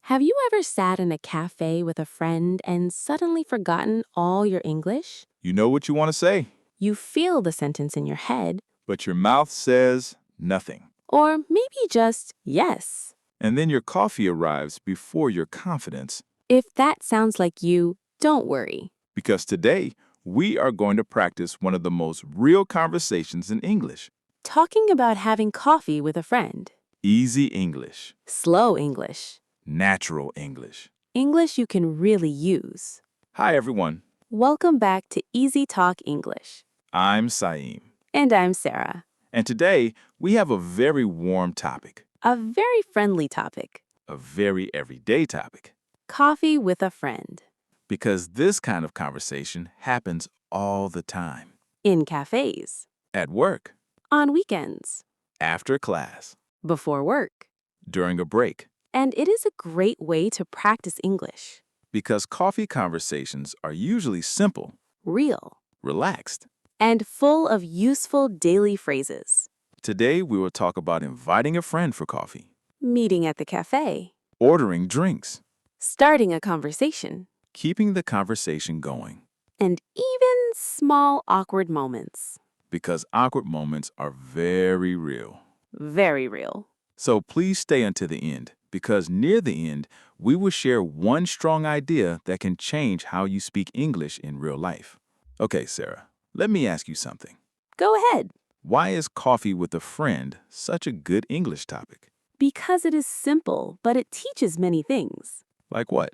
Have you ever sat in a cafe with a friend and suddenly forgotten all your English? You know what you want to say, You feel the sentence in your head, but your mouth says nothing. or maybe just yes. And then your coffee arrives before your confidence, If that sounds like you, don't worry. because today we are going to practice one of the most real conversations in English. Talking about having coffee with a friend. Easy English, Slow English. natural English. English you can really use. Hi everyone, Welcome back to Easy Talk English. I'm Saeem. And I'm Sarah. And today we have a very warm topic, A very friendly topic. a very everyday topic, Coffee with a friend. because this kind of conversation happens all the time. In cafes. At work, On weekends. after class, Before work. during a break. And it is a great way to practice English. Because coffee conversations are usually simple, Real. relaxed. And full of useful daily phrases. Today we will talk about inviting a friend for coffee, Meeting at the cafe. ordering drinks, Starting a conversation. keeping the conversation going. And even small awkward moments. Because awkward moments are very real. Very real. So please stay until the end, because near the end, we will share one strong idea that can change how you speak English in real life. Okay, Sarah, let me ask you something. Go ahead. Why is coffee with a friend such a good English topic? Because it is simple, but it teaches many things. Like what?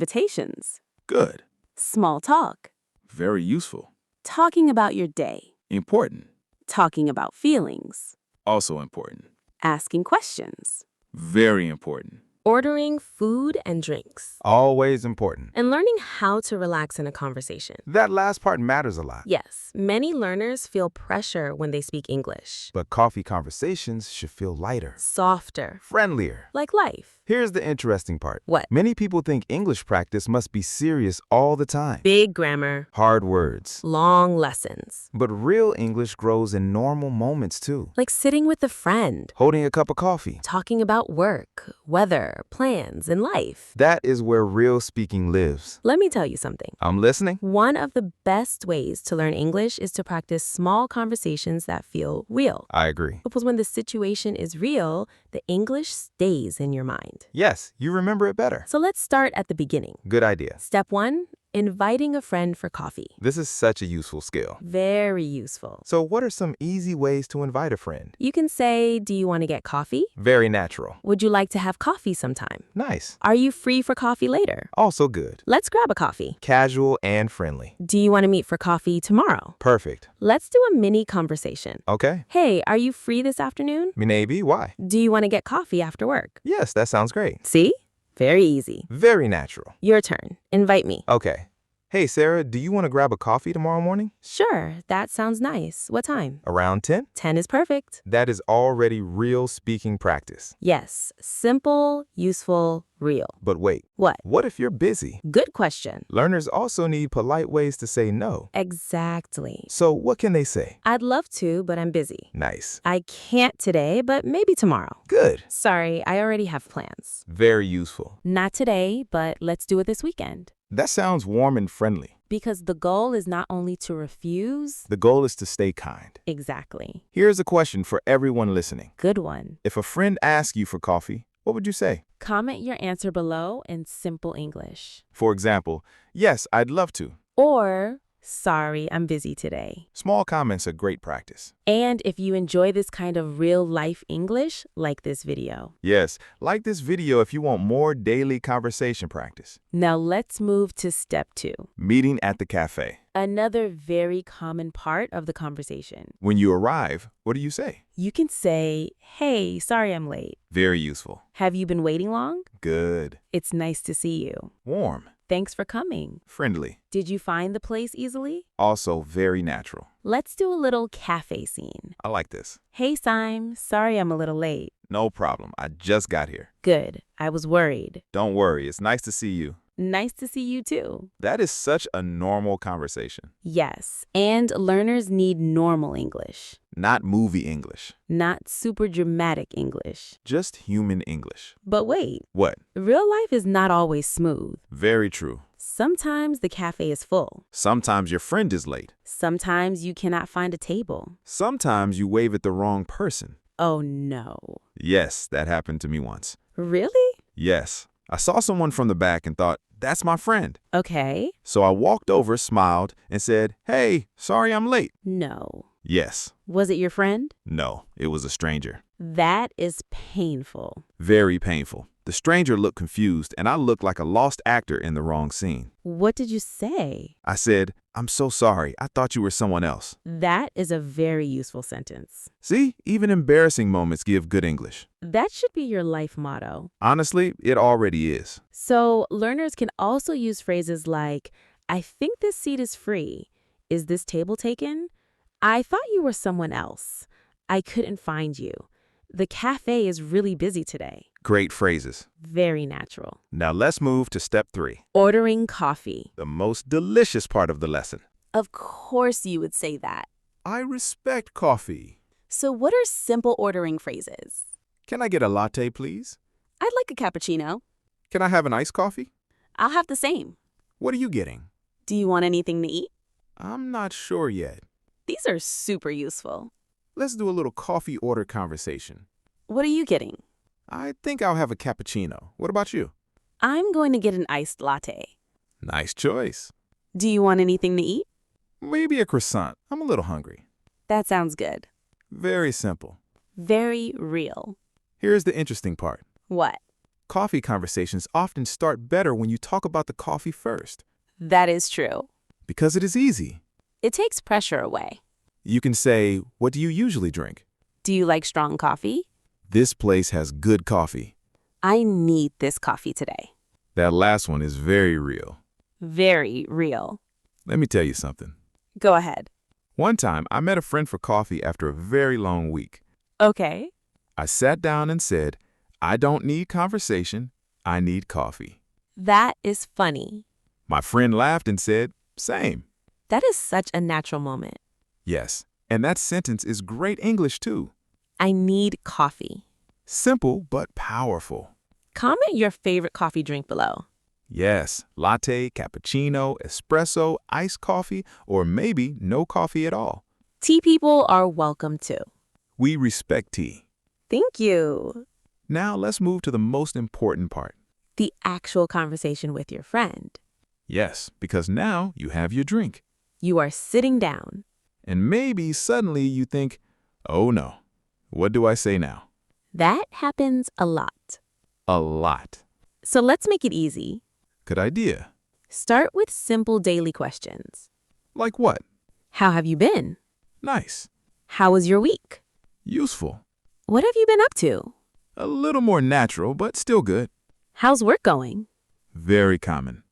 Invitations. Good. Small talk. Very useful. Talking about your day. Important. Talking about feelings. Also important. Asking questions. Very important. Ordering food and drinks. Always important. And learning how to relax in a conversation. That last part matters a lot. Yes, many learners feel pressure when they speak English. But coffee conversations should feel lighter, Softer. friendlier. Like life. Here's the interesting part. What? Many people think English practice must be serious all the time. Big grammar. Hard words. Long lessons. But real English grows in normal moments too. Like sitting with a friend. Holding a cup of coffee. Talking about work, weather, plans, and life. That is where real speaking lives. Let me tell you something. I'm listening. One of the best ways to learn English is to practice small conversations that feel real. I agree. Because when the situation is real, the English stays in your mind. Yes, you remember it better. So let's start at the beginning. Good idea. Step 1, inviting a friend for coffee. This is such a useful skill. Very useful. So what are some easy ways to invite a friend? You can say, do you want to get coffee? Very natural. Would you like to have coffee sometime? Nice. Are you free for coffee later? Also good. Let's grab a coffee. Casual and friendly. Do you want to meet for coffee tomorrow? Perfect. Let's do a mini conversation. Okay. Hey, are you free this afternoon? Maybe. Why? Do you want to get coffee after work? Yes, that sounds great. See? Very easy. Very natural. Your turn. Invite me. Okay. Hey, Sarah, do you want to grab a coffee tomorrow morning? Sure, that sounds nice. What time? Around 10? 10 is perfect. That is already real speaking practice. Yes, simple, useful, real. But wait, What? what if you're busy? Good question. Learners also need polite ways to say no. Exactly. So what can they say? I'd love to, but I'm busy. Nice. I can't today, but maybe tomorrow. Good. Sorry, I already have plans. Very useful. Not today, but let's do it this weekend. That sounds warm and friendly. Because the goal is not only to refuse. The goal is to stay kind. Exactly. Here's a question for everyone listening. Good one. If a friend asks you for coffee, what would you say? Comment your answer below in simple English. For example, yes, I'd love to. Or, sorry, I'm busy today. Small comments are great practice. And if you enjoy this kind of real-life English, like this video. Yes, like this video if you want more daily conversation practice. Now let's move to step 2. Meeting at the cafe. Another very common part of the conversation. When you arrive, what do you say? You can say, hey, sorry I'm late. Very useful. Have you been waiting long? Good. It's nice to see you. Warm. Thanks for coming. Friendly. Did you find the place easily? Also very natural. Let's do a little cafe scene. I like this. Hey, Sime, sorry I'm a little late. No problem. I just got here. Good. I was worried. Don't worry. It's nice to see you. Nice to see you too. That is such a normal conversation, Yes, and learners need normal English, not movie English, not super dramatic English. just human English. But wait, What? real life is not always smooth. Very true. Sometimes the cafe is full. Sometimes your friend is late. Sometimes you cannot find a table. Sometimes you wave at the wrong person. Oh no. Yes, that happened to me once. Really? Yes. I saw someone from the back and thought, that's my friend. Okay. So I walked over, smiled, and said, hey, sorry I'm late. No. Yes. Was it your friend? No, it was a stranger. That is painful. Very painful. The stranger looked confused, and I looked like a lost actor in the wrong scene. What did you say? I said, I'm so sorry. I thought you were someone else. That is a very useful sentence. See, even embarrassing moments give good English. That should be your life motto. Honestly, it already is. So, learners can also use phrases like, I think this seat is free. Is this table taken? I thought you were someone else. I couldn't find you. The cafe is really busy today. Great phrases. Very natural. Now let's move to step 3, Ordering coffee. the most delicious part of the lesson. Of course you would say that. I respect coffee. So what are simple ordering phrases? Can I get a latte, please? I'd like a cappuccino. Can I have an iced coffee? I'll have the same. What are you getting? Do you want anything to eat? I'm not sure yet. These are super useful. Let's do a little coffee order conversation. What are you getting? I think I'll have a cappuccino. What about you? I'm going to get an iced latte. Nice choice. Do you want anything to eat? Maybe a croissant. I'm a little hungry. That sounds good. Very simple. Very real. Here's the interesting part. What? Coffee conversations often start better when you talk about the coffee first, That is true. because it is easy. It takes pressure away. You can say, what do you usually drink? Do you like strong coffee? This place has good coffee. I need this coffee today. That last one is very real. Very real. Let me tell you something. Go ahead. One time, I met a friend for coffee after a very long week. Okay. I sat down and said, I don't need conversation. I need coffee. That is funny. My friend laughed and said, same. That is such a natural moment. Yes, and that sentence is great English too. I need coffee. Simple but powerful. Comment your favorite coffee drink below. Yes, latte, cappuccino, espresso, iced coffee, or maybe no coffee at all. Tea people are welcome too. We respect tea. Thank you. Now let's move to the most important part. The actual conversation with your friend. Yes, because now you have your drink. You are sitting down. And maybe suddenly you think, oh no, what do I say now? That happens a lot. A lot. So let's make it easy. Good idea. Start with simple daily questions. Like what? How have you been? Nice. How was your week? Useful. What have you been up to? A little more natural, but still good. How's work going? Very common.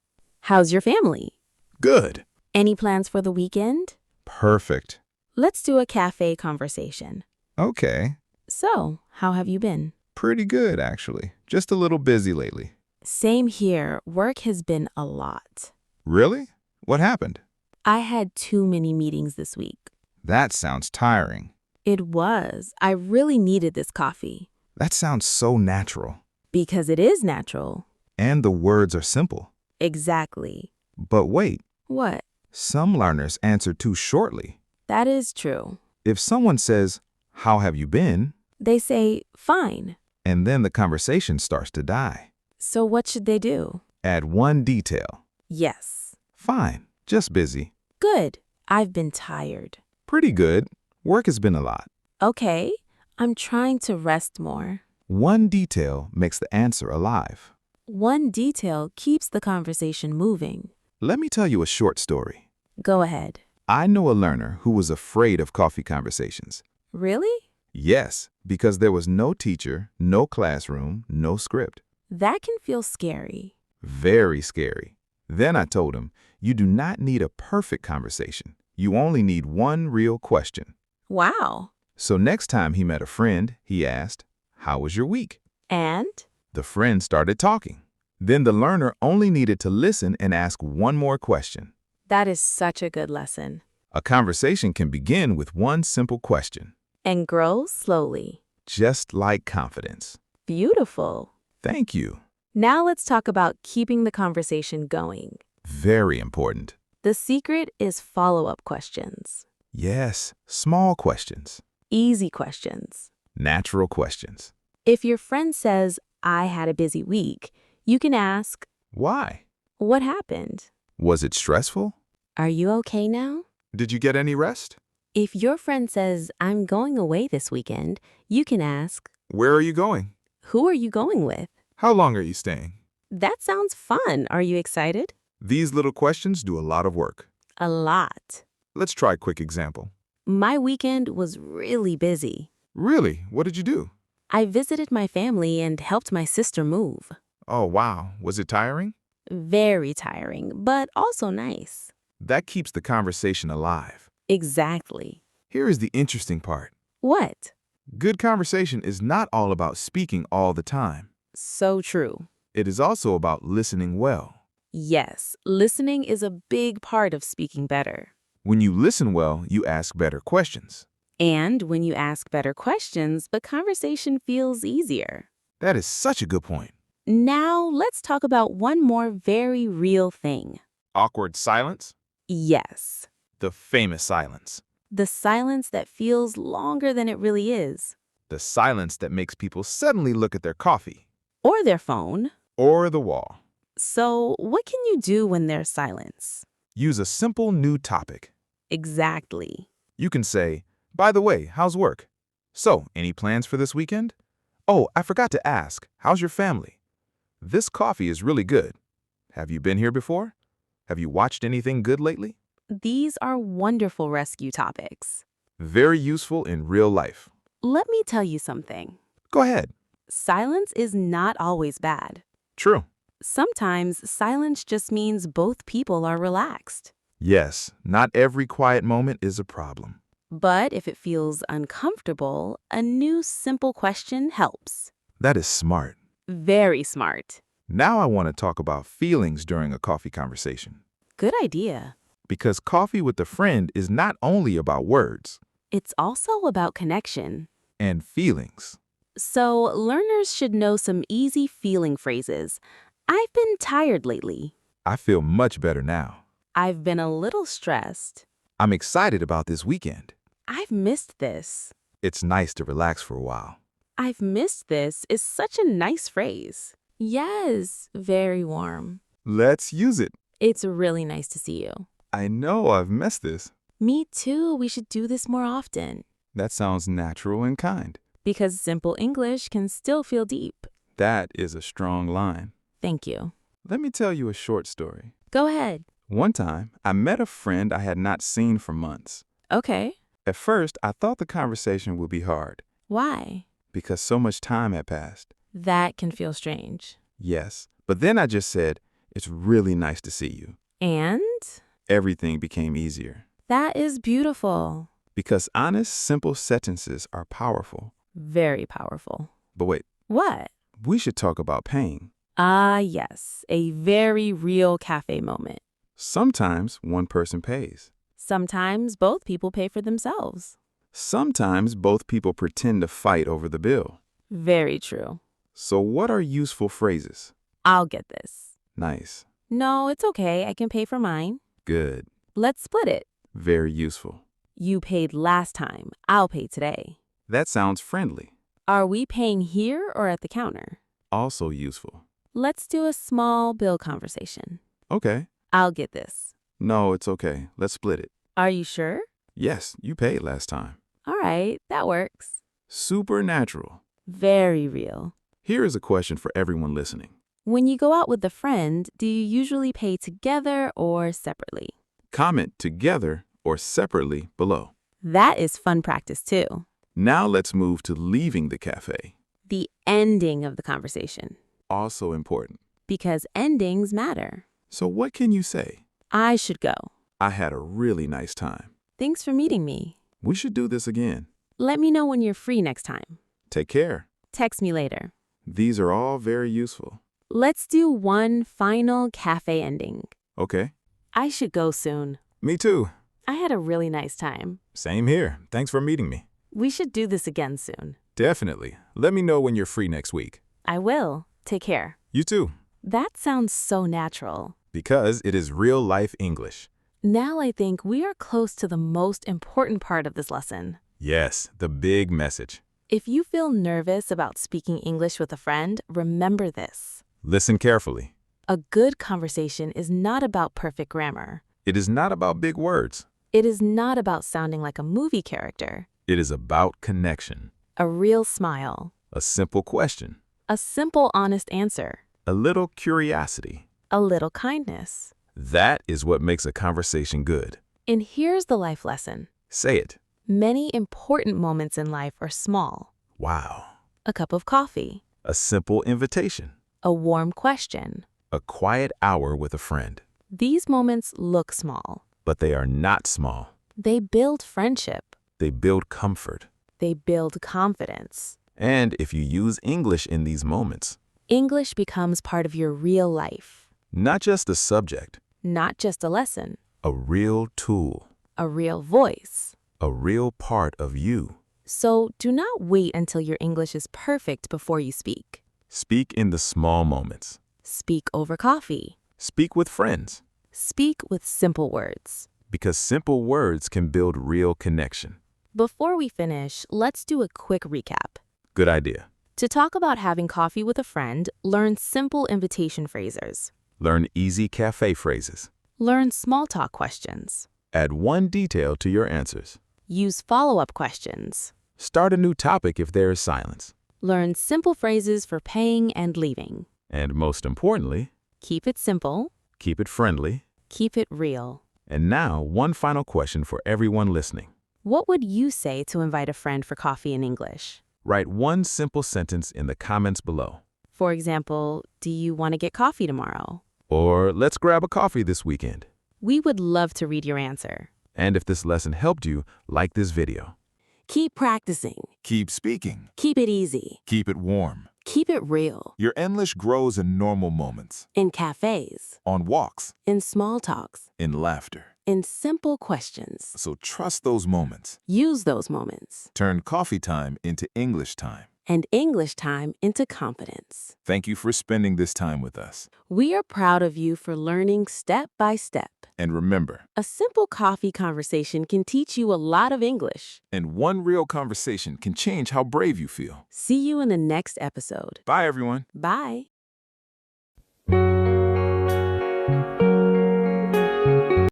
How's your family? Good. Any plans for the weekend? Perfect. Let's do a cafe conversation. Okay. So, how have you been? Pretty good, actually. Just a little busy lately. Same here. Work has been a lot. Really? What happened? I had too many meetings this week. That sounds tiring. It was. I really needed this coffee. That sounds so natural. Because it is natural. And the words are simple. Exactly. But wait, What? some learners answer too shortly. That is true. If someone says, how have you been? They say, fine. And then the conversation starts to die. So what should they do? Add one detail. Yes. Fine, just busy. Good. I've been tired. Pretty good. Work has been a lot. Okay. I'm trying to rest more. One detail makes the answer alive. One detail keeps the conversation moving. Let me tell you a short story. Go ahead. I know a learner who was afraid of coffee conversations. Really? Yes, because there was no teacher, no classroom, no script. That can feel scary. Very scary. Then I told him, you do not need a perfect conversation. You only need one real question. Wow. So next time he met a friend, he asked, how was your week? And? The friend started talking. Then the learner only needed to listen and ask one more question. That is such a good lesson. A conversation can begin with one simple question, And grow slowly. just like confidence. Beautiful. Thank you. Now let's talk about keeping the conversation going. Very important. The secret is follow-up questions. Yes, small questions, Easy questions. natural questions. If your friend says, I had a busy week, you can ask, Why? what happened? Was it stressful? Are you okay now? Did you get any rest? If your friend says, I'm going away this weekend, you can ask, Where are you going? who are you going with? How long are you staying? That sounds fun. Are you excited? These little questions do a lot of work. A lot. Let's try a quick example. My weekend was really busy. Really? What did you do? I visited my family and helped my sister move. Oh, wow. Was it tiring? Very tiring, but also nice. That keeps the conversation alive. Exactly. Here is the interesting part. What? Good conversation is not all about speaking all the time. So true. It is also about listening well. Yes, listening is a big part of speaking better. When you listen well, you ask better questions. And when you ask better questions, the conversation feels easier. That is such a good point. Now, let's talk about one more very real thing. Awkward silence? Yes, The famous silence. the silence that feels longer than it really is. The silence that makes people suddenly look at their coffee Or their phone. or the wall. So, what can you do when there's silence? Use a simple new topic. Exactly. You can say, by the way, how's work? So, any plans for this weekend? Oh, I forgot to ask, how's your family? This coffee is really good. Have you been here before? Have you watched anything good lately? These are wonderful rescue topics. Very useful in real life. Let me tell you something. Go ahead. Silence is not always bad. True. Sometimes silence just means both people are relaxed. Yes, not every quiet moment is a problem. But if it feels uncomfortable, a new simple question helps. That is smart. Very smart. Now I want to talk about feelings during a coffee conversation. Good idea. Because coffee with a friend is not only about words It's also about connection. and feelings. So, learners should know some easy feeling phrases. I've been tired lately. I feel much better now. I've been a little stressed. I'm excited about this weekend. I've missed this. It's nice to relax for a while. I've missed this is such a nice phrase. Yes, very warm. Let's use it. It's really nice to see you. I know I've missed this. Me too. We should do this more often. That sounds natural and kind. Because simple English can still feel deep. That is a strong line. Thank you. Let me tell you a short story. Go ahead. One time, I met a friend I had not seen for months. Okay. At first, I thought the conversation would be hard Why? because so much time had passed. That can feel strange. Yes, but then I just said, it's really nice to see you. And? Everything became easier. That is beautiful. Because honest, simple sentences are powerful. Very powerful. But wait, What? we should talk about paying. Ah, yes. A very real cafe moment. Sometimes one person pays. Sometimes both people pay for themselves. Sometimes both people pretend to fight over the bill. Very true. So what are useful phrases? I'll get this. Nice. No, it's okay. I can pay for mine. Good. Let's split it. Very useful. You paid last time. I'll pay today. That sounds friendly. Are we paying here or at the counter? Also useful. Let's do a small bill conversation. Okay. I'll get this. No, it's okay. Let's split it. Are you sure? Yes, you paid last time. All right, that works. Supernatural. Very real. Here is a question for everyone listening. When you go out with a friend, do you usually pay together or separately? Comment together or separately below. That is fun practice too. Now let's move to leaving the cafe. The ending of the conversation. Also important. Because endings matter. So what can you say? I should go. I had a really nice time. Thanks for meeting me. We should do this again. Let me know when you're free next time. Take care. Text me later. These are all very useful. Let's do one final cafe ending. Okay. I should go soon. Me too. I had a really nice time. Same here. Thanks for meeting me. We should do this again soon. Definitely. Let me know when you're free next week. I will. Take care. You too. That sounds so natural. Because it is real-life English. Now I think we are close to the most important part of this lesson. Yes, the big message. If you feel nervous about speaking English with a friend, remember this. Listen carefully. A good conversation is not about perfect grammar. It is not about big words. It is not about sounding like a movie character. It is about connection. A real smile. A simple question. A simple, honest answer. A little curiosity. A little kindness. That is what makes a conversation good. And here's the life lesson. Say it. Many important moments in life are small. Wow. A cup of coffee. A simple invitation. A warm question. A quiet hour with a friend. These moments look small. But they are not small. They build friendship. They build comfort. They build confidence. And if you use English in these moments, English becomes part of your real life. not just a subject, Not just a lesson. a real tool, A real voice. a real part of you. So do not wait until your English is perfect before you speak. Speak in the small moments. Speak over coffee. Speak with friends, Speak with simple words. because simple words can build real connection. Before we finish, let's do a quick recap. Good idea. To talk about having coffee with a friend, learn simple invitation phrases. Learn easy cafe phrases. Learn small talk questions. Add one detail to your answers. Use follow-up questions. Start a new topic if there is silence. Learn simple phrases for paying and leaving. And most importantly, Keep it simple. keep it friendly. Keep it real. And now, one final question for everyone listening. What would you say to invite a friend for coffee in English? Write one simple sentence in the comments below. For example, do you want to get coffee tomorrow? Or let's grab a coffee this weekend. We would love to read your answer. And if this lesson helped you, like this video. Keep practicing. Keep speaking. Keep it easy. Keep it warm. Keep it real. Your English grows in normal moments, In cafes. on walks, In small talks. in laughter. In simple questions. So trust those moments. Use those moments. Turn coffee time into English time. And English time into confidence. Thank you for spending this time with us. We are proud of you for learning step by step. And remember, A simple coffee conversation can teach you a lot of English. and one real conversation can change how brave you feel. See you in the next episode. Bye, everyone. Bye.